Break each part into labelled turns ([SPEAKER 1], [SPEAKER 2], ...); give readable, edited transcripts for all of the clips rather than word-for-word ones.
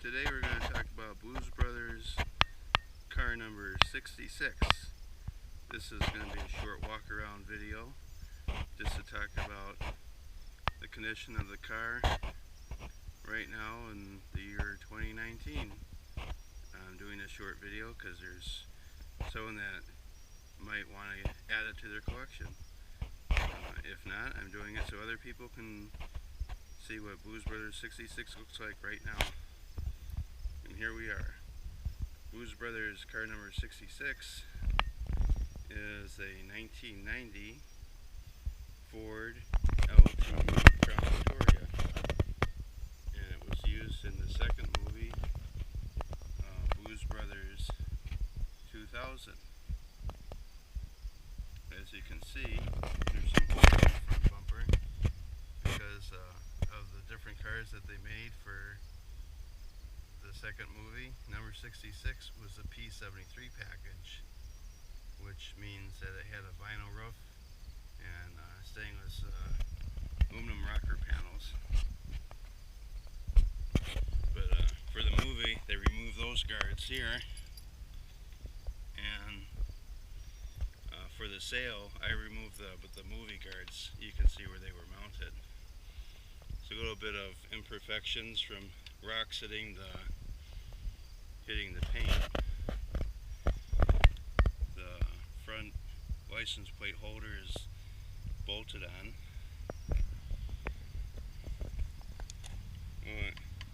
[SPEAKER 1] Today we're going to talk about Blues Brothers car number 66. This is going to be a short walk around video just to talk about the condition of the car right now in the year 2019. I'm doing a short video because there's someone that might want to add it to their collection. If not, I'm doing it so other people can see what Blues Brothers 66 looks like right now. And here we are. Blues Brothers car number 66 is a 1990 Ford LTD Crown Victoria, and it was used in the second movie, Blues Brothers 2000. As you can see, there's some holes in the front bumper because of the different cars that they made for the second movie. Number 66 was a P73 package, which means that it had a vinyl roof and stainless aluminum rocker panels. But for the movie, they removed those guards here, and for the sale, I removed the movie guards. You can see where they were mounted. So a little bit of imperfections from rocks hitting the paint. The front license plate holder is bolted on.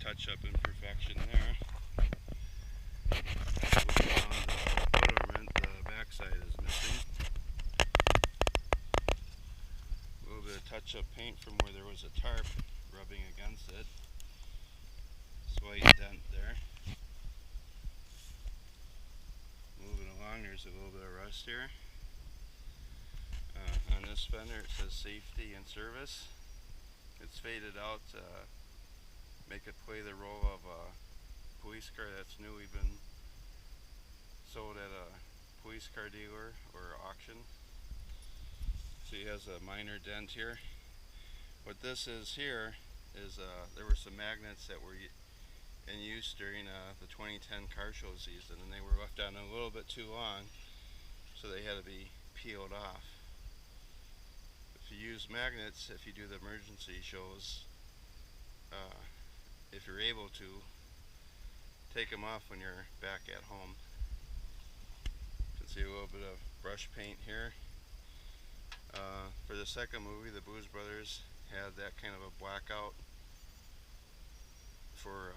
[SPEAKER 1] Touch up imperfection there. Looking on the hood ornament, the backside is missing. A little bit of touch up paint from where there was a tarp rubbing against it. Slight dent there. Moving along, there's a little bit of rust here. On this fender it says safety and service. It's faded out to make it play the role of a police car that's newly been sold at a police car dealer or auction. So it has a minor dent here. What this is here is there were some magnets that were in use during the 2010 car show season, and they were left on a little bit too long, so they had to be peeled off. If you use magnets, if you do the emergency shows, if you're able to, take them off when you're back at home. You can see a little bit of brush paint here. For the second movie, the Blues Brothers had that kind of a blackout for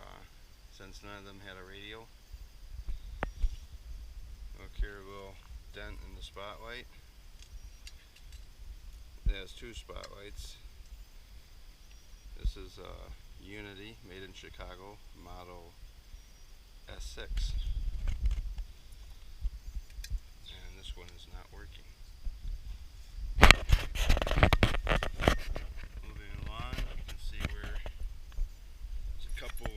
[SPEAKER 1] since none of them had a radio. Look here, a little dent in the spotlight. It has two spotlights. This is Unity, made in Chicago, model S6. And this one is not working. Moving along, you can see where there's a couple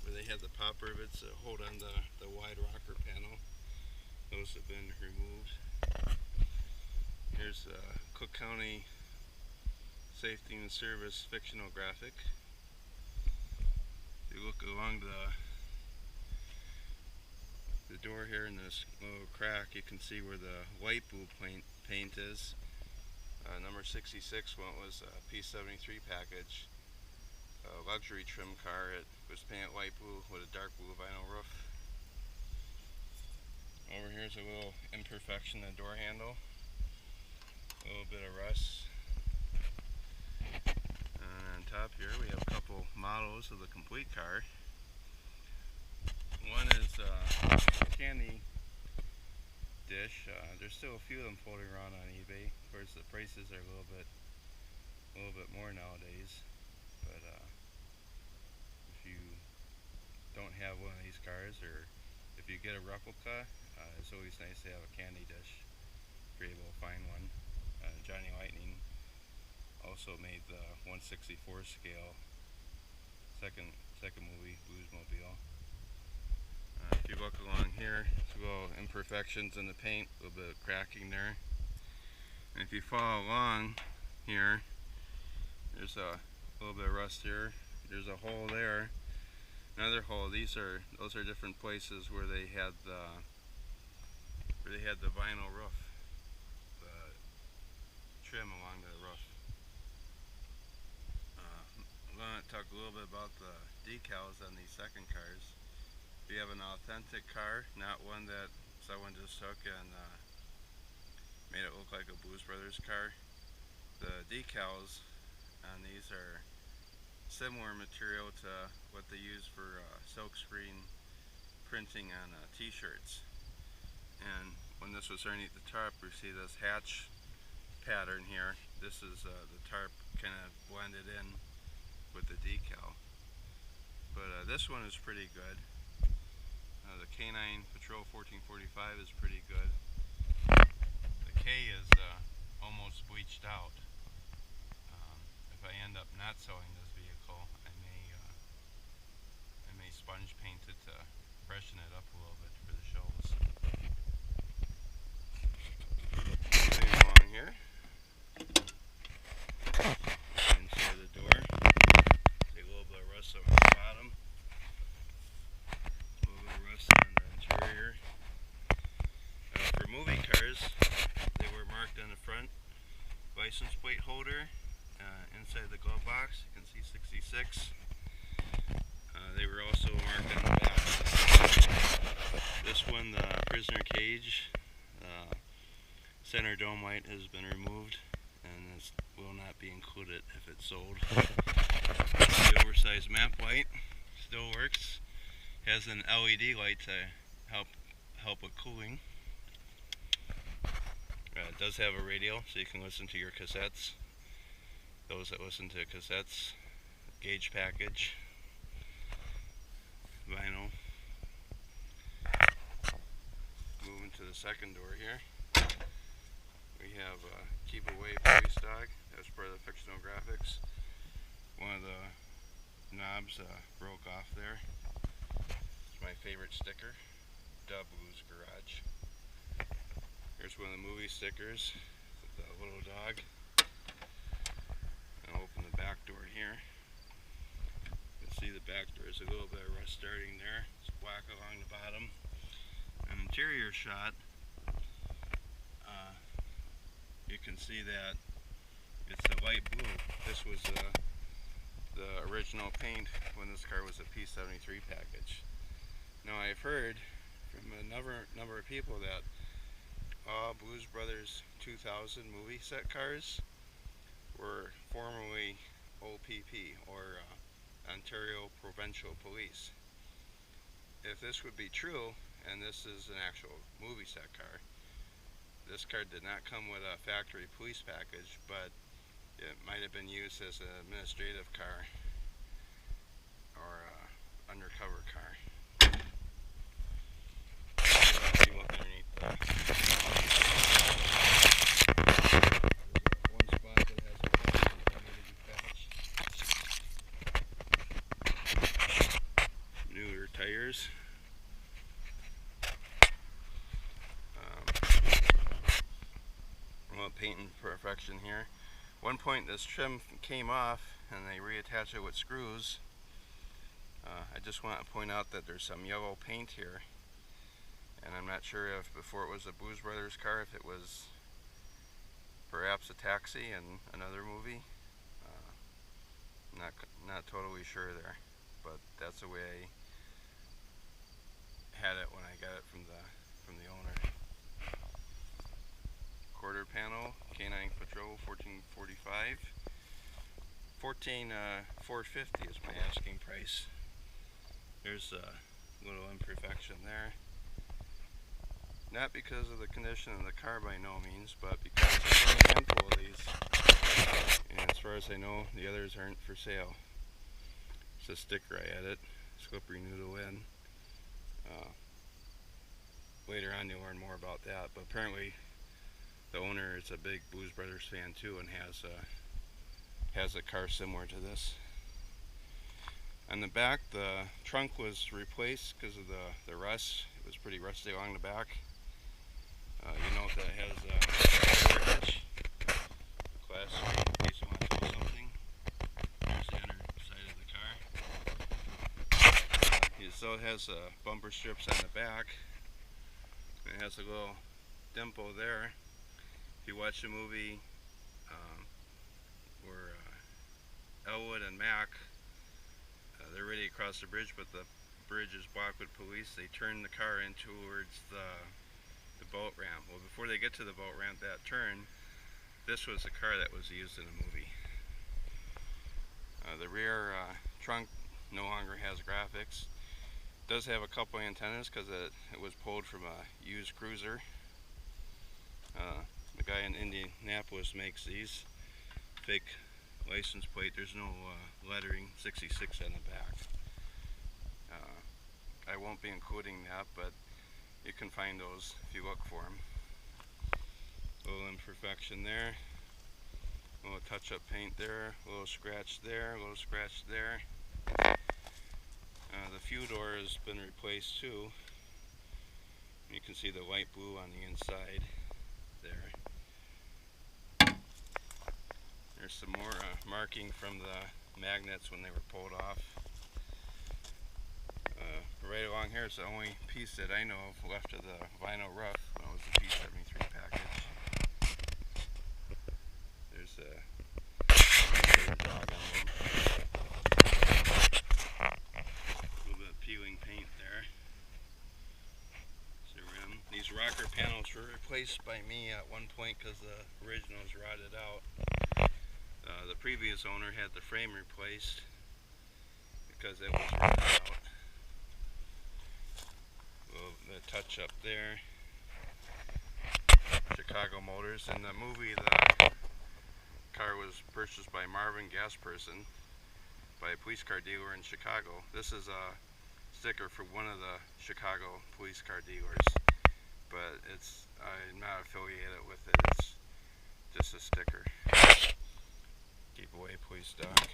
[SPEAKER 1] where they had the pop rivets that hold on the wide rocker panel. Those have been removed. Here's the Cook County Safety and Service fictional graphic. If you look along the door here in this little crack, you can see where the light blue paint is. Number 66 was a P73 package, a luxury trim car. It was painted light blue with a dark blue vinyl roof. Over here is a little imperfection in the door handle, a little bit of rust. And on top here we have a couple models of the complete car. One is a candy dish. There's still a few of them floating around on eBay. Of course, the prices are a little bit more nowadays. But if you don't have one of these cars, or if you get a replica, it's always nice to have a candy dish if you're able to find one. Johnny Lightning also made the 1/64 scale second movie, Bluesmobile. If you look along here, there's little imperfections in the paint, a little bit of cracking there. And if you follow along here, there's a little bit of rust here. There's a hole there Another hole. Those are different places where they had the vinyl roof, the trim along the roof. I'm going to talk a little bit about the decals on these second cars. If you have an authentic car, not one that someone just took and made it look like a Blues Brothers car, the decals on these are similar material to what they use for silkscreen printing on t-shirts. And when this was underneath the tarp, we see this hatch pattern here. This is the tarp kind of blended in with the decal. But this one is pretty good. The K9 Patrol 1445 is pretty good. The K is almost bleached out. If I end up not selling this vehicle, I may sponge paint it to freshen it up a little bit for the shows. Moving along here. Inside the door. See a little bit of rust on the bottom. A little bit of rust on the interior. For movie cars, they were marked on the front license plate holder. Inside the glove box, you can see 66. They were also marked on the back. This one, the prisoner cage, center dome light has been removed, and this will not be included if it's sold. The oversized map light still works. Has an LED light to help with cooling. It does have a radio, so you can listen to your cassettes. Those that listen to cassettes, gauge package, vinyl. Moving to the second door here, we have Keep Away police dog. That's part of the fictional graphics. One of the knobs broke off there. It's my favorite sticker, Blues Garage. Here's one of the movie stickers with the little dog. I'll open the back door here. You can see the back door is a little bit of rust starting there. It's black along the bottom. An interior shot, you can see that it's a light blue. This was the original paint when this car was a P73 package. Now I've heard from a number of people that all Blues Brothers 2000 movie set cars were formerly OPP, or Ontario Provincial Police. If this would be true, and this is an actual movie set car, this car did not come with a factory police package, but it might have been used as an administrative car or undercover car. If you look underneath one spot that has a patch that needed to be patched. Newer tires. Painting perfection here. One point this trim came off and they reattached it with screws. I just want to point out that there's some yellow paint here, and I'm not sure if before it was a Blues Brothers car, if it was perhaps a Taxi in another movie. Not totally sure there, but that's the way I had it when I got it from the owner. Quarter panel, K9 Patrol 1445. 450 is my asking price. There's a little imperfection there. Not because of the condition of the car by no means, but because there's only a handful of these. And as far as I know, the others aren't for sale. It's a sticker I added, slippery noodle in. Later on you'll learn more about that, but apparently the owner is a big Blues Brothers fan too, and has a car similar to this. On the back, the trunk was replaced because of the rust. It was pretty rusty along the back. You note that it has a hitch, class 3, in case you want to do something. Here's the underside of the car. Also, it has bumper strips on the back. It has a little dimple there. If you watch the movie where Elwood and Mac, they're ready to cross the bridge, but the bridge is blocked with police. They turn the car in towards the boat ramp. Well, before they get to the boat ramp, that turn, this was the car that was used in the movie. The rear trunk no longer has graphics. It does have a couple antennas because it was pulled from a used cruiser. The guy in Indianapolis makes these. Fake license plate. There's no lettering, 66 on the back. I won't be including that, but you can find those if you look for them. A little imperfection there. A little touch-up paint there. A little scratch there. A little scratch there. The fuel door has been replaced too. You can see the light blue on the inside there. There's some more marking from the magnets when they were pulled off. Right along here is the only piece that I know of left of the vinyl roof. That was the P73 package. There's a dog on them. A little bit of peeling paint there. There's the rim. These rocker panels were replaced by me at one point because the originals rotted out. The previous owner had the frame replaced because it was rotted out. The touch up there. Chicago Motors. In the movie, the car was purchased by Marvin Gasperson, by a police car dealer in Chicago. This is a sticker for one of the Chicago police car dealers, but I'm not affiliated with it. It's just a sticker. Keep away, police dog.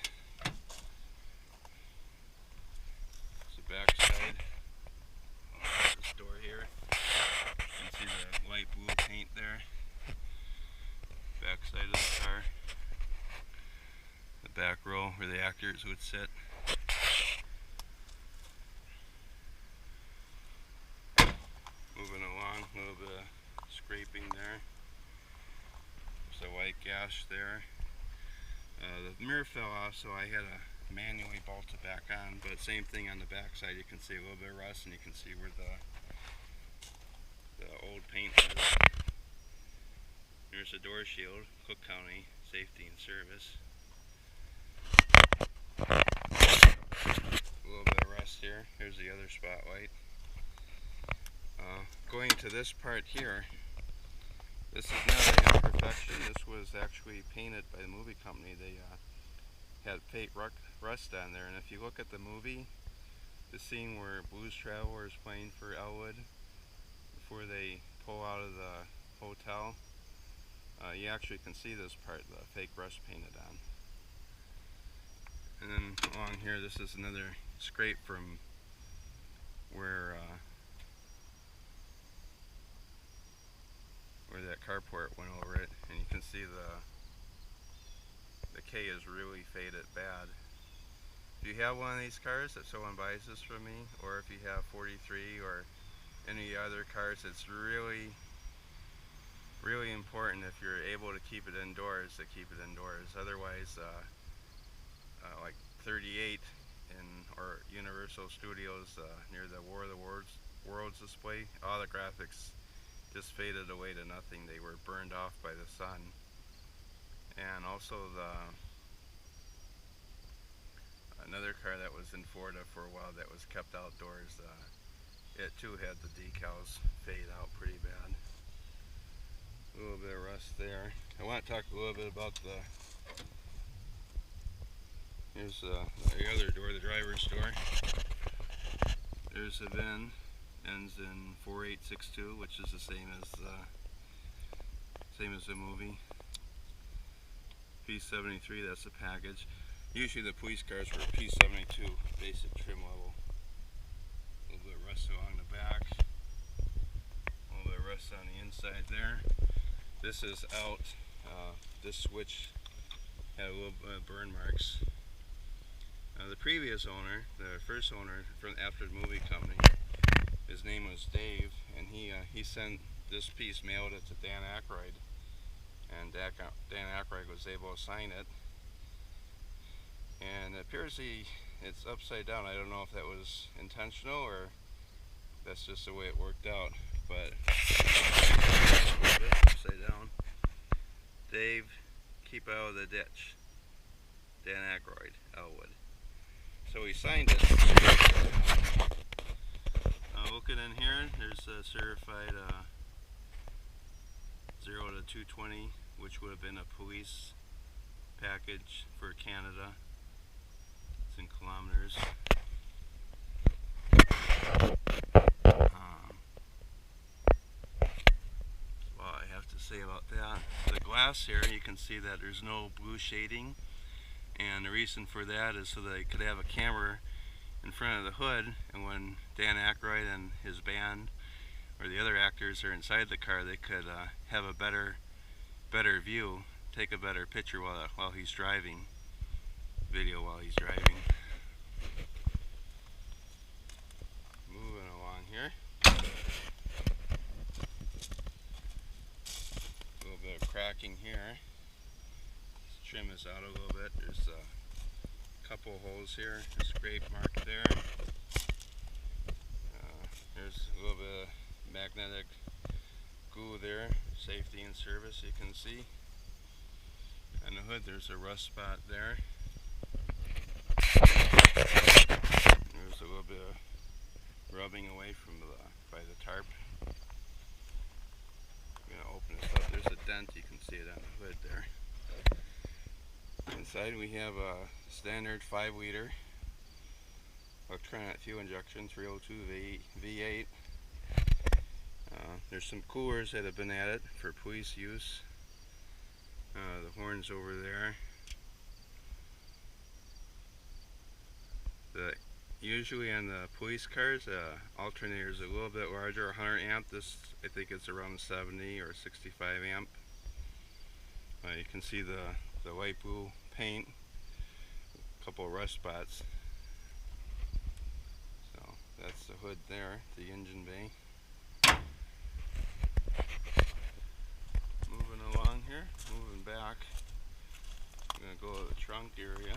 [SPEAKER 1] It's the back side. This door here. You can see the light blue paint there. Back side of the car. The back row where the actors would sit. Moving along, a little bit of scraping there. There's a white gash there. The mirror fell off, so I had to manually bolt it back on, but same thing on the back side. You can see a little bit of rust, and you can see where the old paint is. There's a door shield, Cook County Safety and Service. A little bit of rust here. Here's the other spotlight. Going to this part here, this is not an imperfection. This was actually painted by the movie company. They had fake rust on there, and if you look at the movie, the scene where Blues Traveler is playing for Elwood before they pull out of the hotel, you actually can see this part, the fake rust painted on. And then along here, this is another scrape from where that carport went over it, and you can see the K is really faded bad. If you have one of these cars that someone buys this from me, or if you have 43 or any other cars, it's really important if you're able to keep it indoors to keep it indoors. Otherwise, like 38 or Universal Studios near the War of the Worlds display, all the graphics just faded away to nothing. They were burned off by the sun. And also another car that was in Florida for a while that was kept outdoors, it too had the decals fade out pretty bad. A little bit of rust there. I want to talk a little bit about here's the other door, the driver's door. There's the VIN, ends in 4862, which is the same as the movie. P73, that's the package. Usually the police cars were P72, basic trim level. A little bit of rust along the back. A little bit of rust on the inside there. This is out. This switch had a little bit of burn marks. The previous owner, the first owner from after the movie company, his name was Dave, and he sent this piece, mailed it to Dan Aykroyd, and Dan Aykroyd was able to sign it. And it appears it's upside down. I don't know if that was intentional or that's just the way it worked out, but it's upside down. Dave, keep out of the ditch. Dan Aykroyd, Elwood. So he signed it. Looking in here, there's a certified 0 to 220, which would have been a police package for Canada. It's in kilometers. Well, I have to say about that. The glass here, you can see that there's no blue shading, and the reason for that is so they could have a camera in front of the hood, and when Dan Aykroyd and his band or the other actors are inside the car, they could have a better view, take a better picture while he's driving, video while he's driving. Moving along here, a little bit of cracking here. Let's trim this out a little bit. There's a couple holes here, a scrape mark there. There's a little bit of magnetic glue there, safety and service, you can see. On the hood there's a rust spot there. There's a little bit of rubbing away from by the tarp. I'm going to open this up. There's a dent, you can see it on the hood there. Inside we have a standard 5-liter electronic fuel injection 302 V8. There's some coolers that have been added for police use. The horns over there. Usually on the police cars, alternator is a little bit larger, 100 amp. This, I think it's around 70 or 65 amp. You can see the light blue paint, a couple of rust spots. So that's the hood there, the engine bay. Moving along here, moving back. I'm going to go to the trunk area.